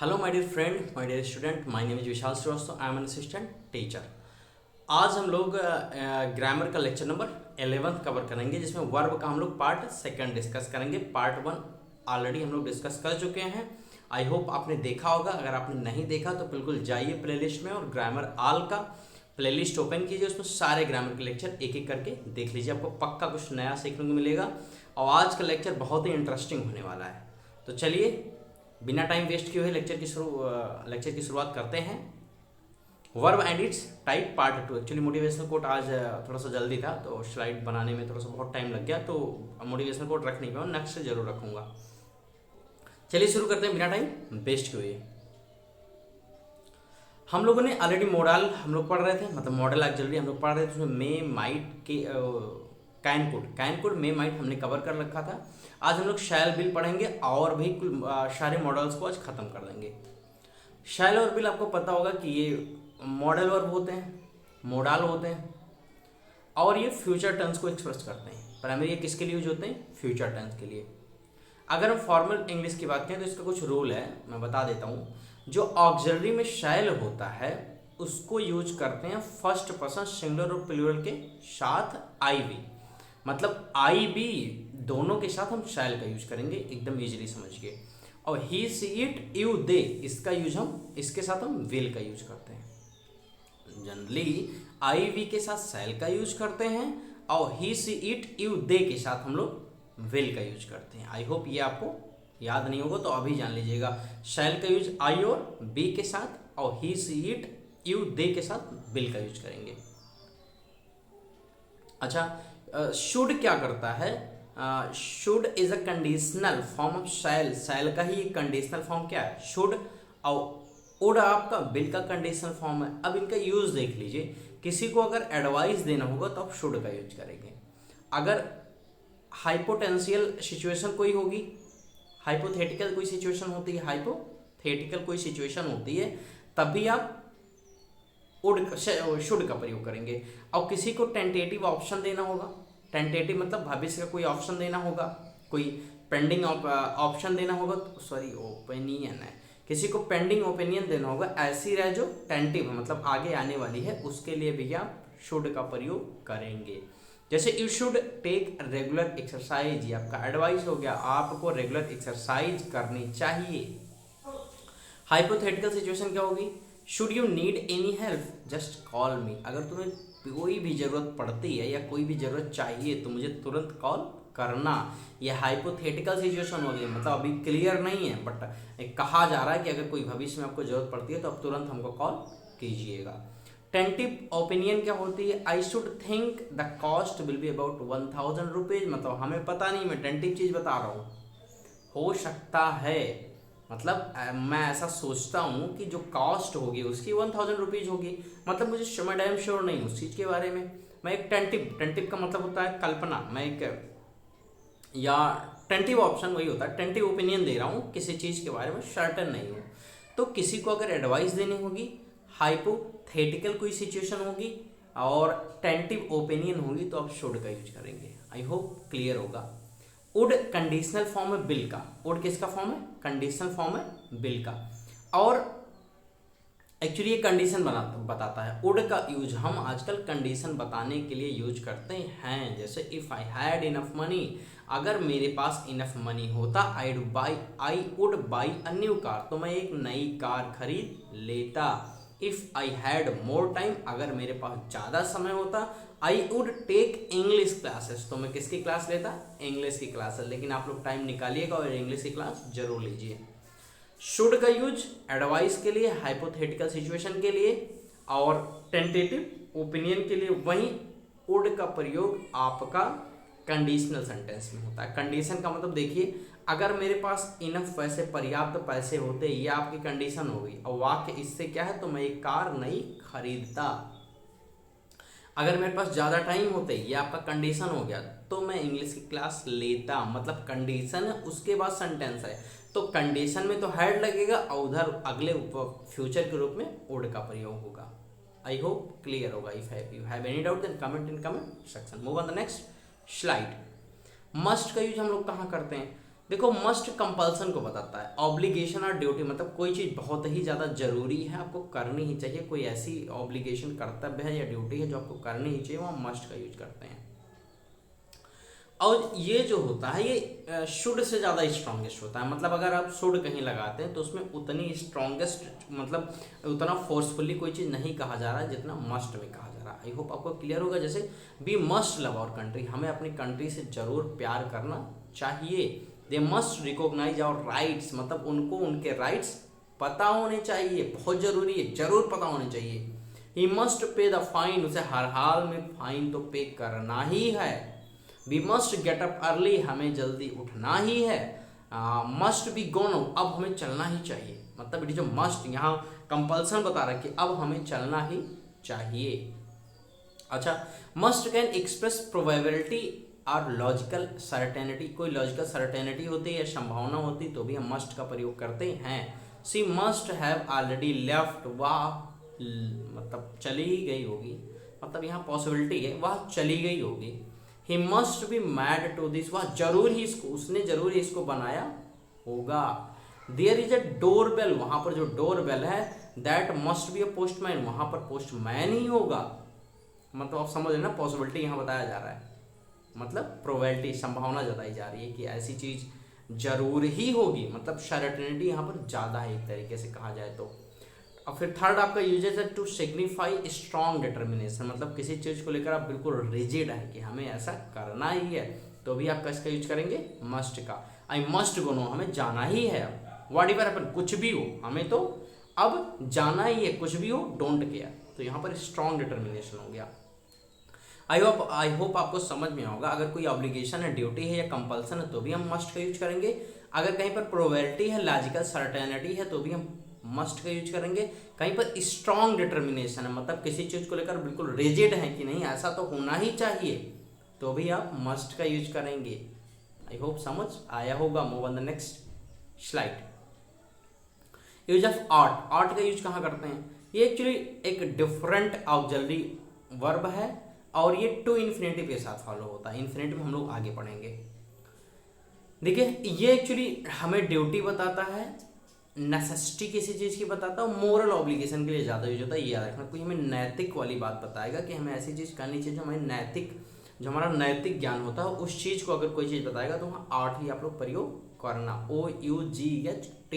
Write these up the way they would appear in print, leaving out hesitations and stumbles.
Hello my dear friend, my dear student, my name is Vishal Shrivastava. I am an assistant teacher. आज हम लोग grammar का lecture number 11 cover करेंगे, जिसमें verb का हम लोग पार्ट सेकंड डिस्कस करेंगे। पार्ट 1 ऑलरेडी हम लोग डिस्कस कर चुके हैं। आई होप आपने देखा होगा। अगर आपने नहीं देखा तो बिल्कुल जाइए प्लेलिस्ट में और ग्रामर ऑल का प्लेलिस्ट ओपन कीजिए। उसमें सारे ग्रामर के लेक्चर एक एक करके देख लीजिए, आपको पक्का कुछ नया सीखने को मिलेगा। और आज का लेक्चर बहुत ही इंटरेस्टिंग होने वाला है। तो चलिए बिना टाइम वेस्ट किए हुए लेक्चर की शुरुआत करते हैं। Verb and it's type part 2। Actually motivational quote आज थोड़ा सा जल्दी था, तो स्लाइड बनाने में थोड़ा सा बहुत टाइम लग गया, तो मोटिवेशनल कोट रख नहीं पाया। नेक्स्ट से जरूर रखूंगा। चलिए शुरू करते हैं बिना टाइम वेस्ट किए हुए। हम लोगों ने ऑलरेडी मॉडल हम लोग पढ़ रहे थे, मतलब मॉडल ऑक्सिलरी हम लोग पढ़ रहे थे। उसमें मे माइट के कैन कुड मे माइट हमने कवर कर रखा था। आज हम लोग शैल बिल पढ़ेंगे और भी कुल सारे मॉडल्स को आज खत्म कर देंगे। शैल और बिल आपको पता होगा कि ये मॉडल वर्ब होते हैं, मोडाल होते हैं, और ये फ्यूचर टेंस को एक्सप्रेस करते हैं। प्राइमरी ये किसके लिए यूज होते हैं? फ्यूचर टेंस के लिए। अगर हम फॉर्मल इंग्लिश की बात करें तो इसका कुछ रूल है, मैं बता देता हूँ। जो ऑक्सिलरी में शैल होता है उसको यूज करते हैं फर्स्ट पर्सन सिंगुलर और प्लूरल के साथ आई वी, मतलब आई बी दोनों के साथ हम शैल का यूज करेंगे, एकदम इजीली समझिए। और ही सी इट यू दे, इसका यूज हम इसके साथ हम विल का यूज करते हैं। जनरली आई वी के साथ शैल का यूज करते हैं और ही सी इट यू दे के साथ हम लोग विल का यूज करते हैं। आई होप ये आपको याद नहीं होगा तो अभी जान लीजिएगा। शैल का यूज आई और बी के साथ और ही सी इट यू दे के साथ विल का यूज करेंगे। अच्छा, शुड क्या करता है? Should is a conditional form of shall. Shall का ही कंडीशनल फॉर्म क्या है? शुड। और वुड आपका विल का कंडीशनल फॉर्म है। अब इनका यूज देख लीजिए। किसी को अगर एडवाइस देना होगा तो आप शुड का यूज करेंगे। अगर हाइपोटेंशियल सिचुएशन कोई होगी, हाइपोथेटिकल कोई सिचुएशन होती है, हाइपोथेटिकल कोई सिचुएशन होती है, तभी आप शुड का प्रयोग करेंगे। और किसी को टेंटेटिव ऑप्शन देना होगा, टेंटेटिव मतलब भविष्य का कोई ऑप्शन देना होगा, कोई पेंडिंग ऑप्शन देना होगा, सॉरी ओपिनियन है, किसी को पेंडिंग ओपिनियन देना होगा, ऐसी रहे जो टेंटिव मतलब आगे आने वाली है, उसके लिए भी आप शुड का प्रयोग करेंगे। जैसे you should take regular exercise, ये आपका एडवाइस हो गया, आपको रेगुलर एक्सरसाइज करनी चाहिए। हाइपोथेटिकल सिचुएशन क्या होगी? Should you need any help just call मी। अगर तुम्हें कोई भी जरूरत पड़ती है या कोई भी जरूरत चाहिए तो मुझे तुरंत कॉल करना। ये हाइपोथेटिकल सिचुएशन हो गई, मतलब अभी क्लियर नहीं है, बट कहा जा रहा है कि अगर कोई भविष्य में आपको जरूरत पड़ती है तो आप तुरंत हमको कॉल कीजिएगा। टेंटिव ओपिनियन क्या होती है? I should think the cost will be about 1000 rupees, मतलब हमें पता नहीं, मैं टेंटिव चीज बता रहा हूँ, हो सकता है, मतलब मैं ऐसा सोचता हूँ कि जो कॉस्ट होगी उसकी 1000 रुपीज होगी, मतलब मुझे मैं डैम श्योर नहीं उस चीज़ के बारे में। मैं एक टेंटिव का मतलब होता है कल्पना, मैं एक या टेंटिव ऑप्शन वही होता है, टेंटिव ओपिनियन दे रहा हूँ किसी चीज़ के बारे में, सर्टेन नहीं हूँ। तो किसी को अगर एडवाइस देनी होगी, हाइपोथेटिकल कोई सिचुएशन होगी और टेंटिव ओपिनियन होगी तो आप शुड का यूज करेंगे। आई होप क्लियर होगा। वुड कंडीशनल फॉर्म है बिल का। वुड किसका फॉर्म है? कंडीशनल फॉर्म है बिल का। और एक्चुअली ये कंडीशन बताता है। वुड का यूज हम आजकल कंडीशन बताने के लिए यूज करते हैं। जैसे if I had enough money, अगर मेरे पास इनफ मनी होता, I would buy a new car, तो मैं एक नई कार खरीद लेता। If I had more time, अगर मेरे पास ज़्यादा समय होता, I would take English classes, तो मैं किसकी क्लास लेता? इंग्लिश की क्लासेस। लेकिन आप लोग टाइम निकालिएगा और इंग्लिश की क्लास जरूर लीजिए। शुड का यूज एडवाइस के लिए, हाइपोथेटिकल सिचुएशन के लिए और टेंटेटिव ओपिनियन के लिए। वहीं वुड का प्रयोग आपका कंडीशनल सेंटेंस में होता है। कंडीशन का मतलब देखिए, अगर मेरे पास इनफ पैसे, पर्याप्त पैसे होते, ये आपकी कंडीशन हो गई। और वाक्य इससे क्या है? तो मैं एक कार नहीं खरीदता। अगर मेरे पास ज़्यादा टाइम होते, ये आपका कंडीशन हो गया, तो मैं इंग्लिश की क्लास लेता। मतलब कंडीशन है, उसके बाद सेंटेंस है, तो कंडीशन में तो हैड लगेगा और उधर अगले फ्यूचर के रूप में वुड का प्रयोग होगा। आई होप क्लियर होगा। If you have any doubt then comment in comment section. Move on the next slide. Must का यूज हम लोग कहाँ करते हैं? देखो मस्ट कंपल्सन को बताता है, ऑब्लिगेशन और ड्यूटी मतलब कोई चीज़ बहुत ही ज़्यादा जरूरी है, आपको करनी ही चाहिए, कोई ऐसी ऑब्लिगेशन कर्तव्य है या ड्यूटी है जो आपको करनी ही चाहिए, वहाँ मस्ट का यूज करते हैं। और ये जो होता है ये शुड से ज़्यादा स्ट्रॉन्गेस्ट होता है, मतलब अगर आप शुड कहीं लगाते हैं तो उसमें उतनी स्ट्रॉन्गेस्ट मतलब उतना फोर्सफुली कोई चीज़ नहीं कहा जा रहा है जितना मस्ट में कहा जा रहा है। आई होप आपको क्लियर होगा। जैसे we must love our country, हमें अपनी कंट्री से जरूर प्यार करना चाहिए। They must recognise our rights, मतलब उनको उनके राइट्स पता होने चाहिए, बहुत जरूरी है, जरूर पता होने चाहिए। He must pay the fine, उसे हर हाल में फाइन तो पे करना ही है। We must get up early, हमें जल्दी उठना ही है। मस्ट बी गोन, अब हमें चलना ही चाहिए, मतलब ये जो मस्ट यहाँ कंपल्सन बता रहा है कि अब हमें चलना ही चाहिए। अच्छा, मस्ट कैन एक्सप्रेस प्रोबेबिलिटी और लॉजिकल सर्टेनिटी, कोई लॉजिकल सर्टेनिटी होती है, संभावना होती, तो भी हम मस्ट का प्रयोग करते हैं। सी मस्ट हैव ऑलरेडी लेफ्ट, वह मतलब चली गई होगी, मतलब यहाँ पॉसिबिलिटी है वह चली गई होगी। He must be mad to this, वह जरूर ही इसको, उसने जरूर ही इसको बनाया होगा। There is a door bell, वहां पर जो डोर बेल है, that must be a postman, वहां पर पोस्टमैन ही होगा। मतलब आप समझ लेना, पॉसिबिलिटी यहाँ बताया जा रहा है, मतलब प्रोबेबिलिटी, संभावना जताई जा रही है कि ऐसी चीज जरूर ही होगी, मतलब सर्टेनिटी यहाँ पर ज्यादा है एक तरीके से कहा जाए तो। और फिर थर्ड आपका यूजेज है टू सिग्निफाई स्ट्रॉन्ग डिटर्मिनेशन, मतलब किसी चीज को लेकर आप बिल्कुल रिजिड है कि हमें ऐसा करना ही है, तो भी आप किसका यूज करेंगे, मस्ट का। आई मस्ट गो नो, हमें जाना ही है, व्हाट एवर हैपन, कुछ भी हो हमें तो अब जाना ही है, कुछ भी हो, डोंट केयर, तो यहाँ पर स्ट्रॉन्ग डिटर्मिनेशन हो गया। आई होप आपको समझ में होगा। अगर कोई ऑब्लिगेशन है, ड्यूटी है या कंपल्सन है तो भी हम मस्ट का यूज करेंगे। अगर कहीं पर प्रोबेबिलिटी है, लॉजिकल सर्टेनिटी है तो भी हम मस्ट का यूज करेंगे। कहीं पर स्ट्रॉन्ग डिटर्मिनेशन है, मतलब किसी चीज को लेकर बिल्कुल रिजिड है कि नहीं ऐसा तो होना ही चाहिए, तो भी आप मस्ट का यूज करेंगे। आई होप समझ आया होगा। Move on the next slide. Use of art, art का यूज कहाँ करते हैं, ये एक्चुअली एक डिफरेंट ऑक्सिलरी वर्ब है और ये टू इन्फिनेटिव के साथ फॉलो होता है। इन्फिनेटिव हम लोग आगे पढ़ेंगे। देखिए ये एक्चुअली हमें ड्यूटी बताता है, नेसेसिटी किसी चीज़ की बताता है, मोरल ऑब्लिगेशन के लिए ज़्यादा यूज होता है। ये याद रखना, कोई हमें नैतिक वाली बात बताएगा कि हमें ऐसी चीज़ करनी चाहिए जो हमारी नैतिक, जो हमारा नैतिक ज्ञान होता है, उस चीज़ को अगर कोई चीज़ बताएगा तो वहाँ आर्ट ही आप लोग प्रयोग करना, OUGHT।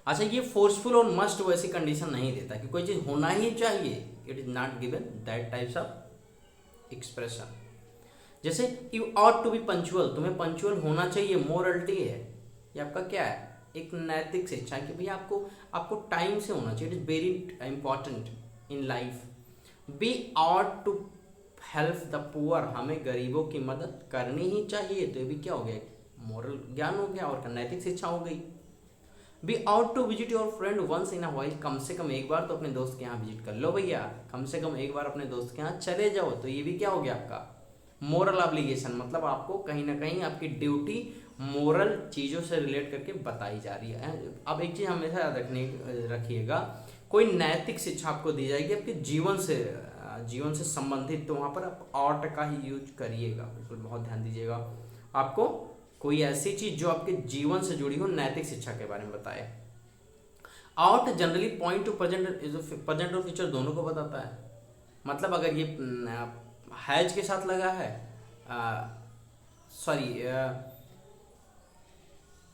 अच्छा, ये फोर्सफुल और मस्ट वैसी कंडीशन नहीं देता कि कोई चीज़ होना ही चाहिए, it is not given that types of expression. जैसे you ought to be punctual, तुम्हें पंचुअल होना चाहिए, मोरलिटी है, ये आपका क्या है, एक नैतिक शिक्षा कि भैया आपको टाइम से होना चाहिए, it is very important in life. Be ought to help the poor, हमें गरीबों की मदद करनी ही चाहिए, तो ये भी क्या हो गया, मोरल ज्ञान हो गया और नैतिक शिक्षा हो गई। Be out to visit your friend once in a while, कम से कम एक बार तो अपने दोस्त के यहाँ विजिट कर लो भैया, कम से कम एक बार अपने दोस्त के यहाँ चले जाओ, तो ये भी क्या हो गया आपका मोरल ऑब्लिगेशन, मतलब आपको कहीं ना कहीं आपकी ड्यूटी मोरल चीज़ों से रिलेट करके बताई जा रही है। अब एक चीज़ हमेशा याद रखिएगा, कोई नैतिक शिक्षा आपको दी जाएगी आपके जीवन से संबंधित, तो वहाँ पर आप आर्ट का ही यूज करिएगा, बिल्कुल बहुत ध्यान दीजिएगा। आपको कोई ऐसी चीज जो आपके जीवन से जुड़ी हो, नैतिक शिक्षा के बारे में बताए। Out generally point two present और फ्यूचर दोनों को बताता है, मतलब अगर ये हैज के साथ लगा है,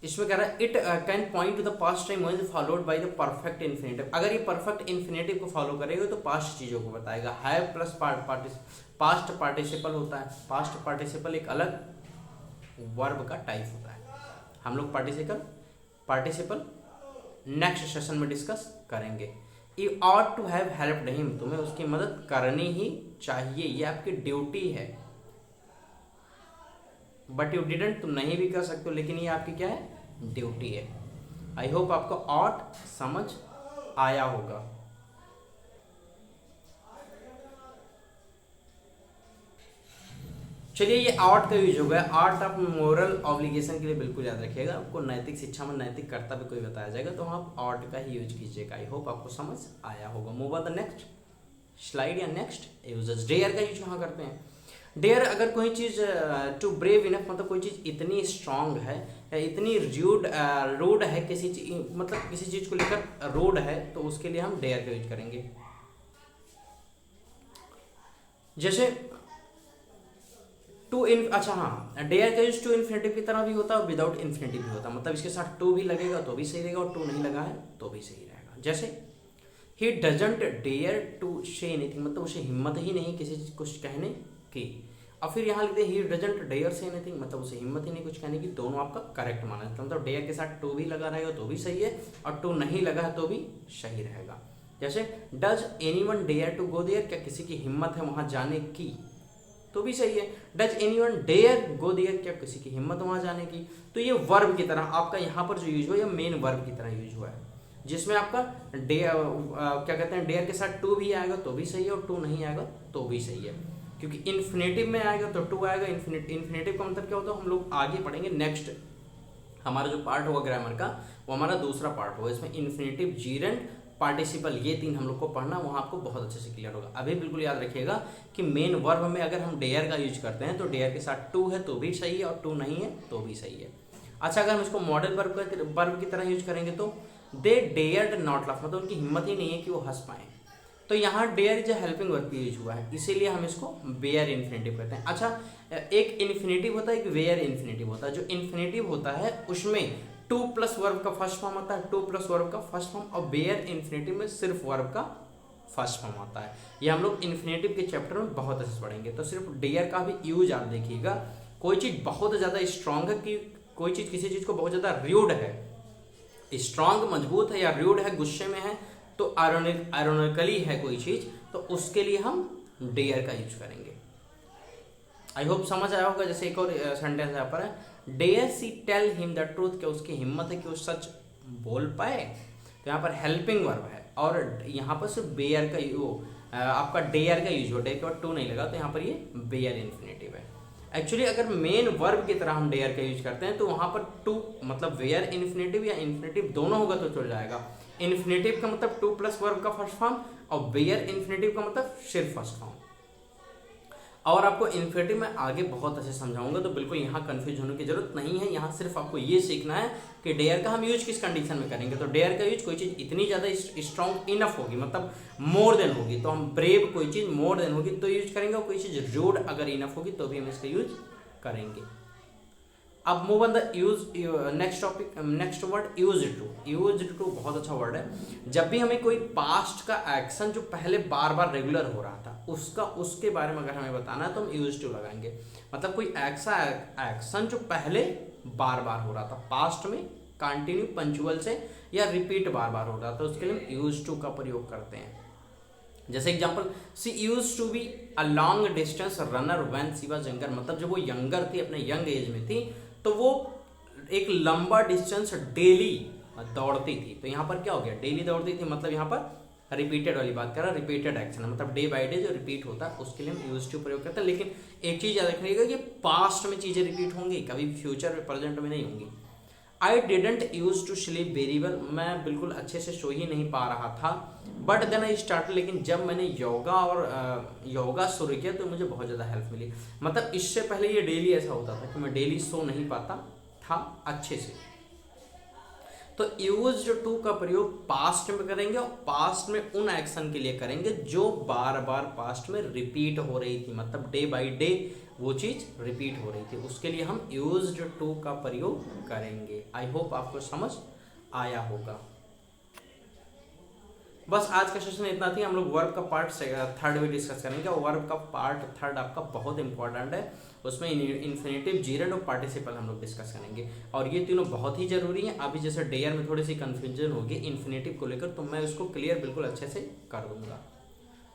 इसमें कह रहा है it can point two the past time when followed by the perfect infinitive, अगर ये परफेक्ट इन्फिनेटिव को फॉलो करेगा तो पास्ट चीजों को बताएगा। हैव प्लस पास्ट पार्टिसिपल होता है, पास्ट पार्टिसिपल एक अलग वर्ब का टाइप होता है। हम लोग पार्टिसिपल नेक्स्ट सेशन में डिस्कस करेंगे। You ought to have helped him, तुम्हें उसकी मदद करनी ही चाहिए, ये आपकी ड्यूटी है। बट यू डिडंट, तुम नहीं भी कर सकते हो, लेकिन ये आपकी क्या है, ड्यूटी है। आई होप आपको ऑट समझ आया होगा। चलिए ये आर्ट का यूज हो गया। आर्ट आप मोरल ऑब्लिगेशन के लिए बिल्कुल याद रखिएगा, आपको नैतिक शिक्षा में नैतिक कर्तव्य कोई बताया जाएगा तो आप आर्ट का ही यूज कीजिएगा। आई होप आपको समझ आया होगा। Move on the next slide या नेक्स्ट यूजेस। डेयर का यूज कहाँ करते हैं, डेयर अगर कोई चीज़ टू ब्रेव इनफ मतलब कोई चीज़ इतनी स्ट्रांग है या इतनी रूड है, किसी चीज मतलब किसी चीज़ को लेकर रूड है, तो उसके लिए हम डेयर का यूज करेंगे। जैसे अच्छा हाँ, डेयर का यूज टू इन्फिनेटिव की तरह भी होता है और विदाउट इन्फिनेटिव भी होता है, मतलब इसके साथ टू भी लगेगा तो भी सही रहेगा और टू नहीं लगा है तो भी सही रहेगा। जैसे he doesn't dare to say anything, मतलब उसे हिम्मत ही नहीं किसी चीज कुछ कहने की। और फिर यहाँ लिखते हैं he doesn't dare say anything, मतलब उसे हिम्मत ही नहीं कुछ कहने की। दोनों आपका करेक्ट माना जाता है, मतलब डेयर के साथ टू भी लगा रहेगा तो भी सही है और टू नहीं लगा है तो भी सही रहेगा। जैसे does anyone dare to go there, क्या किसी की हिम्मत है वहां जाने की, तो भी सही है। Does anyone dare go there, क्या किसी की हिम्मत वहां जाने की। तो ये वर्ब की तरह आपका यहाँ पर जो यूज हुआ, ये मेन वर्ब की तरह यूज हुआ है, जिसमें आपका डेयर क्या कहते हैं, डेयर के साथ टू भी आएगा तो भी सही है और टू नहीं आएगा तो भी सही है, क्योंकि इन्फिनेटिव में आएगा तो टू आएगा। इन्फिनेटिव का मतलब क्या होता है, हम लोग आगे पढ़ेंगे। नेक्स्ट हमारा जो पार्ट होगा ग्रामर का, वो हमारा दूसरा पार्ट होगा, इसमें इन्फिनेटिव, जीरेंट, पार्टिसिपल, ये तीन हम लोग को पढ़ना, वहाँ आपको बहुत अच्छे से क्लियर होगा। अभी बिल्कुल याद रखिएगा कि मेन वर्ब में अगर हम डेयर का यूज करते हैं तो डेयर के साथ टू है तो भी सही है और टू नहीं है तो भी सही है। अच्छा, अगर हम इसको मॉडल वर्ब की तरह यूज करेंगे तो दे डेयर्ड नॉट लाफ, मतलब उनकी हिम्मत ही नहीं है कि वो हंस पाए। तो यहाँ डेयर इज हेल्पिंग वर्ब की यूज हुआ है, इसीलिए हम इसको वेयर इन्फिनेटिव कहते हैं। अच्छा, एक इन्फिनेटिव होता है, एक वेयर इन्फिनेटिव होता है। जो इन्फिनेटिव होता है उसमें टू प्लस वर्ब का फर्स्ट फॉर्म आता है, टू प्लस वर्ब का फर्स्ट फॉर्म, और वेयर इन्फिनेटिव में सिर्फ वर्ब का फर्स्ट फॉर्म आता है। ये हम लोग इन्फिनेटिव के चैप्टर में बहुत अच्छे से पढ़ेंगे। तो सिर्फ डेयर का भी यूज आप देखिएगा। कोई चीज़ बहुत ज़्यादा स्ट्रांग है, कि कोई चीज़ किसी चीज़ को बहुत ज़्यादा रूड है, स्ट्रांग मजबूत है या रूड है, गुस्से में है, तो आयरोनिकली है कोई चीज़, तो उसके लिए हम डेयर का यूज करेंगे। आई होप समझ आया होगा। जैसे एक और सेंटेंस यहाँ पर है, dare she tell him the truth, क्या उसकी हिम्मत है कि वो सच बोल पाए। तो यहाँ पर हेल्पिंग वर्ब है और यहाँ पर सिर्फ बेयर का आपका डेयर का यूज हो, डेयर के बाद टू नहीं लगा, तो यहाँ पर ये बेयर इन्फिनेटिव है। एक्चुअली अगर मेन वर्ब की तरह हम डेयर का यूज करते हैं तो वहाँ पर टू मतलब वेयर इन्फिनेटिव या इन्फिनेटिव दोनों होगा तो चल जाएगा। इन्फिनेटिव का मतलब टू प्लस वर्ब का फर्स्ट फॉर्म और वेयर इन्फिनेटिव का मतलब सिर्फ फर्स्ट फॉर्म। और आपको इन्फिनेटिव में आगे बहुत अच्छे समझाऊंगा, तो बिल्कुल यहाँ कंफ्यूज होने की जरूरत नहीं है। यहाँ सिर्फ आपको ये सीखना है कि डेयर का हम यूज किस कंडीशन में करेंगे। तो डेयर का यूज कोई चीज़ इतनी ज़्यादा स्ट्रॉन्ग इनफ होगी, मतलब मोर देन होगी तो हम ब्रेव, कोई चीज़ मोर देन होगी तो यूज करेंगे, और कोई चीज़ रूड अगर इनफ होगी तो भी हम इसका यूज करेंगे। अब move on the use, next topic, next word use to. Use to बहुत अच्छा वर्ड है। जब भी हमें कोई पास्ट का एक्शन जो पहले बार बार रेगुलर हो रहा था उसके बारे में अगर हमें बताना है तो हम यूज टू लगाएंगे। मतलब कोई ऐसा एक्शन जो पहले बार बार हो रहा था, पास्ट में कंटिन्यू पंचुअल से या रिपीट बार बार हो रहा था, उसके लिए हम यूज टू का प्रयोग करते हैं। जैसे example, she use to be a long distance runner when she was younger, मतलब जब वो यंगर थी, अपने यंग एज में थी, तो वो एक लंबा डिस्टेंस डेली दौड़ती थी। तो यहाँ पर क्या हो गया, डेली दौड़ती थी, मतलब यहाँ पर रिपीटेड वाली बात कर रहा है, रिपीटेड एक्शन है, मतलब डे बाय डे जो रिपीट होता है उसके लिए हम यूज टू प्रयोग करते हैं। लेकिन एक चीज याद रखिएगा कि पास्ट में चीजें रिपीट होंगी, कभी फ्यूचर में, प्रेजेंट में नहीं होंगी। I didn't use to sleep very well, मैं बिल्कुल अच्छे से सो ही नहीं पा रहा था। बट देन आई स्टार्ट, लेकिन जब मैंने योगा शुरू किया तो मुझे बहुत ज़्यादा हेल्प मिली। मतलब इससे पहले ये डेली ऐसा होता था कि मैं डेली सो नहीं पाता था अच्छे से। तो यूज टू का प्रयोग पास्ट में करेंगे और पास्ट में उन एक्शन के लिए करेंगे जो बार बार पास्ट में रिपीट हो रही थी, मतलब डे बाय डे वो चीज रिपीट हो रही थी, उसके लिए हम यूज्ड टू का प्रयोग करेंगे। आई होप आपको समझ आया होगा। बस आज का सेशन इतना थी। हम लोग वर्ब का पार्ट थर्ड भी डिस्कस करेंगे, और वर्ब का पार्ट थर्ड आपका बहुत इंपॉर्टेंट है, उसमें इन्फिनेटिव, जीरेंट और पार्टिसिपल हम लोग डिस्कस करेंगे, और ये तीनों बहुत ही जरूरी हैं। अभी जैसे डेयर में थोड़ी सी कंफ्यूजन होगी इन्फिनेटिव को लेकर, तो मैं उसको क्लियर बिल्कुल अच्छे से कर दूंगा।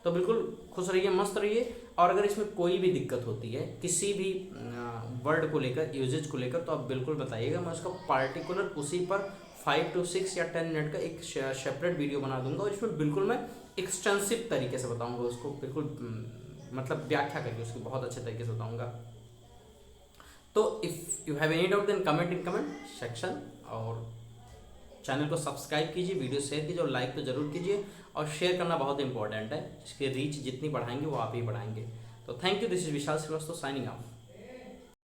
तो बिल्कुल खुश रहिए, मस्त रहिए, और अगर इसमें कोई भी दिक्कत होती है किसी भी वर्ड को लेकर, यूजेज को लेकर, तो आप बिल्कुल बताइएगा। मैं उसका पार्टिकुलर उसी पर 5 to 6 या 10 मिनट का एक सेपरेट वीडियो बना दूंगा, और इसमें बिल्कुल मैं एक्सटेंसिव तरीके से बताऊंगा उसको, बिल्कुल मतलब व्याख्या करके उसकी बहुत अच्छे तरीके से बताऊंगा। तो if you have any doubt then comment in comment section, और चैनल को सब्सक्राइब कीजिए, वीडियो शेयर कीजिए और लाइक तो जरूर कीजिए, और शेयर करना बहुत इंपॉर्टेंट है। इसकी रीच जितनी बढ़ाएंगे वो आप ही बढ़ाएंगे। तो तो thank you, this is Vishal Shrivastava signing of.